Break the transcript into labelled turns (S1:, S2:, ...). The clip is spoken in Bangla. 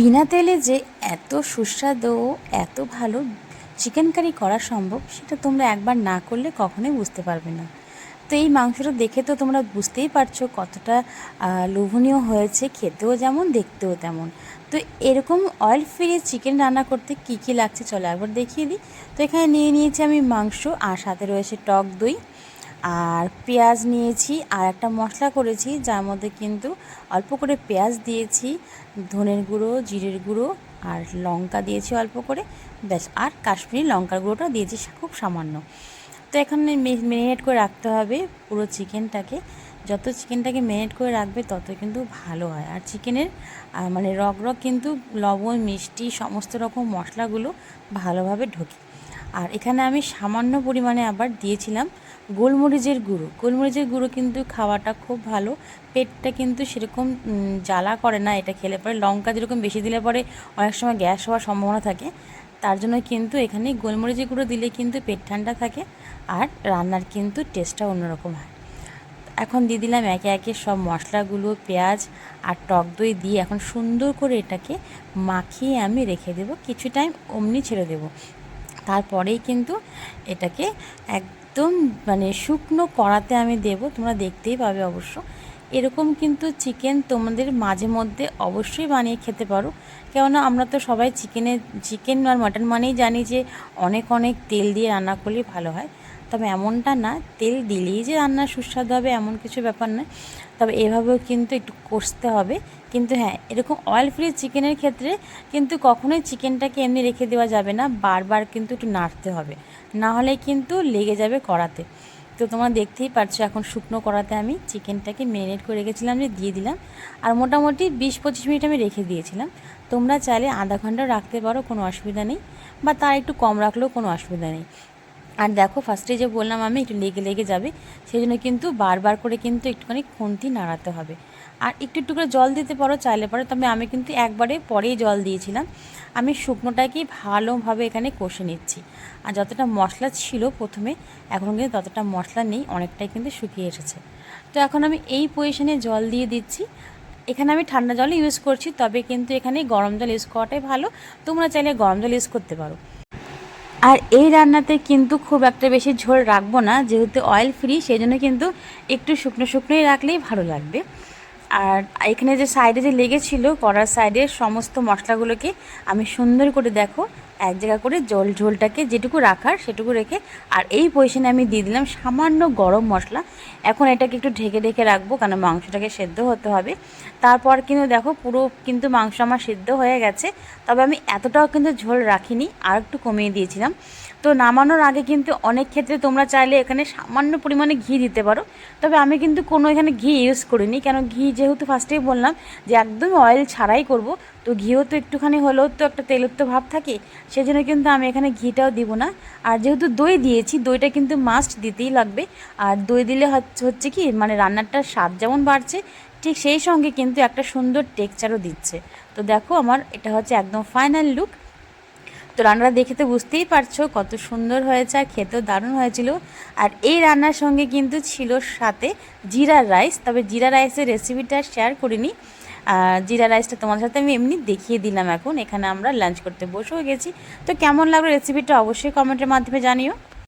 S1: বিনা তেলে যে এত সুস্বাদু ও এত ভালো চিকেন কারি করা সম্ভব সেটা তোমরা একবার না করলে কখনোই বুঝতে পারবে না। তো এই মাংসটা দেখে তো তোমরা বুঝতেই পারছো কতটা লোভনীয় হয়েছে, খেতেও যেমন দেখতেও তেমন। তো এরকম অয়েল ফ্রি চিকেন রান্না করতে কি কি লাগছে চলো একবার দেখিয়ে দিই। তো এখানে নিয়ে নিয়েছি আমি মাংস, আর সাথে রয়েছে টক দই, আর পেঁয়াজ নিয়েছি, আর একটা মশলা করেছি যার মধ্যে কিন্তু অল্প করে পেঁয়াজ দিয়েছি, ধনের গুঁড়ো, জিরের গুঁড়ো আর লঙ্কা দিয়েছি অল্প করে, ব্যাস। আর কাশ্মীরি লঙ্কার গুঁড়োটা দিয়েছি খুব সামান্য। তো এখানে ম্যারিনেট করে রাখতে হবে পুরো চিকেনটাকে। যত চিকেনটাকে ম্যারিনেট করে রাখবে তত কিন্তু ভালো হয়। আর চিকেনের মানে রগ কিন্তু লবণ, মিষ্টি, সমস্ত রকম মশলাগুলো ভালোভাবে ঢোকে। আর এখানে আমি সামান্য পরিমাণে আবার দিয়েছিলাম গোলমরিচের গুঁড়ো। গোলমরিচের গুঁড়ো কিন্তু খাওয়াটা খুব ভালো, পেটটা কিন্তু সেরকম জ্বালা করে না এটা খেলে পরে। লঙ্কা যেরকম বেশি দিলে পরে অনেক সময় গ্যাস হওয়ার সম্ভাবনা থাকে, তার জন্য কিন্তু এখানে গোলমরিচের গুঁড়ো দিলে কিন্তু পেট ঠান্ডা থাকে আর রান্নার কিন্তু টেস্টটা অন্যরকম হয়। এখন দিয়ে দিলাম একে একে সব মশলাগুলো, পেঁয়াজ আর টক দই দিয়ে এখন সুন্দর করে এটাকে মাখিয়ে আমি রেখে দেবো, কিছু টাইম অমনি ছেড়ে দেবো। তারপরেই কিন্তু এটাকে একদম মানে শুকনো কড়াতে আমি দেব, তোমরা দেখতেই পাবে অবশ্য। এরকম কিন্তু চিকেন তোমাদের মাঝে মধ্যে অবশ্যই বানিয়ে খেতে পারো, কেননা আমরা তো সবাই চিকেন আর মাটন মানেই জানি যে অনেক অনেক তেল দিয়ে রান্না করলেই ভালো হয়। তবে এমনটা না, তেল দিলেই যে রান্না সুস্বাদু হবে এমন কিছু ব্যাপার নয়। তবে এভাবেও কিন্তু একটু কষতে হবে। কিন্তু হ্যাঁ, এরকম অয়েল ফ্রি চিকেনের ক্ষেত্রে কিন্তু কখনোই চিকেনটাকে এমনি রেখে দেওয়া যাবে না, বারবার কিন্তু একটু নাড়তে হবে, না হলে কিন্তু লেগে যাবে কড়াতে। তো তোমরা দেখতেই পারছো এখন শুকনো কড়াতে আমি চিকেনটাকে ম্যারিনেট করে রেখেছিলাম যে দিয়ে দিলাম। আর মোটামুটি 20-25 মিনিট আমি রেখে দিয়েছিলাম। তোমরা চাইলে আধা ঘন্টাও রাখতে পারো, কোনো অসুবিধা নেই, বা তার একটু কম রাখলেও কোনো অসুবিধা নেই। আর দেখো ফার্স্টে যে বললাম আমি একটু লেগে লেগে যাবে, সেই জন্য কিন্তু বারবার করে কিন্তু একটুখানি খুন্তি নাড়াতে হবে। আর একটু একটু করে জল দিতে পারো চাইলে পারো, তবে আমি কিন্তু একবারে পরেই জল দিয়েছিলাম। আমি শুকনোটাকেই ভালোভাবে এখানে কষে নিচ্ছি। আর যতটা মশলা ছিল প্রথমে, এখন কিন্তু ততটা মশলা নেই, অনেকটাই কিন্তু শুকিয়ে এসেছে। তো এখন আমি এই পজিশনে জল দিয়ে দিচ্ছি। এখানে আমি ঠান্ডা জল ইউজ করছি, তবে কিন্তু এখানে গরম জল ইউজ করাটাই ভালো। তোমরা চাইলে গরম জল ইউজ করতে পারো। আর এই রান্নাতে কিন্তু খুব একটা বেশি ঝোল রাখবো না, যেহেতু অয়েল ফ্রি, সেই জন্য কিন্তু একটু শুকনো শুকনোই রাখলেই ভালো লাগবে। আর এখানে যে সাইডে যে লেগেছিল কড়ার সাইডে সমস্ত মশলাগুলোকে আমি সুন্দর করে দেখো এক জায়গা করে ঝোলটাকে যেটুকু রাখার সেটুকু রেখে, আর এই পজিশনে আমি দিয়ে দিলাম সামান্য গরম মশলা। এখন এটাকে একটু ঢেকে ঢেকে রাখবো, কারণ মাংসটাকে সেদ্ধ হতে হবে। তারপর কিন্তু দেখো পুরো কিন্তু মাংস আমার সেদ্ধ হয়ে গেছে, তবে আমি এতটাও কিন্তু ঝোল রাখিনি, আর একটু কমিয়ে দিয়েছিলাম। তো নামানোর আগে কিন্তু অনেক ক্ষেত্রে তোমরা চাইলে এখানে সামান্য পরিমাণে ঘি দিতে পারো, তবে আমি কিন্তু কোনো এখানে ঘি ইউজ করিনি, কেন ঘি যেহেতু ফার্স্টেই বললাম যে একদম অয়েল ছাড়াই করব, তো ঘিও তো একটুখানি হলেও তো একটা তেলত্ব ভাব থাকে, সেই জন্য কিন্তু আমি এখানে ঘিটাও দিব না। আর যেহেতু দই দিয়েছি, দইটা কিন্তু মাস্ট দিতেই লাগবে। আর দই দিলে হচ্ছে কি মানে রান্নাটার স্বাদ যেমন বাড়ছে, ঠিক সেই সঙ্গে কিন্তু একটা সুন্দর টেক্সচারও দিচ্ছে। তো দেখো আমার এটা হচ্ছে একদম ফাইনাল লুক। তো রান্নাটা দেখে তো বুঝতেই পারছো কত সুন্দর হয়েছে, আর খেতেও দারুণ হয়েছিল। আর এই রান্নার সঙ্গে কিন্তু ছিল সাথে জিরা রাইস, তবে জিরা রাইসের রেসিপিটা শেয়ার করিনি। জিরা রাইসটা তোমার সাথে আমি এমনি দেখিয়ে দিলাম। এখন এখানে আমরা লাঞ্চ করতে বসেও গেছি। তো কেমন লাগলো রেসিপিটা অবশ্যই কমেন্টের মাধ্যমে জানিও।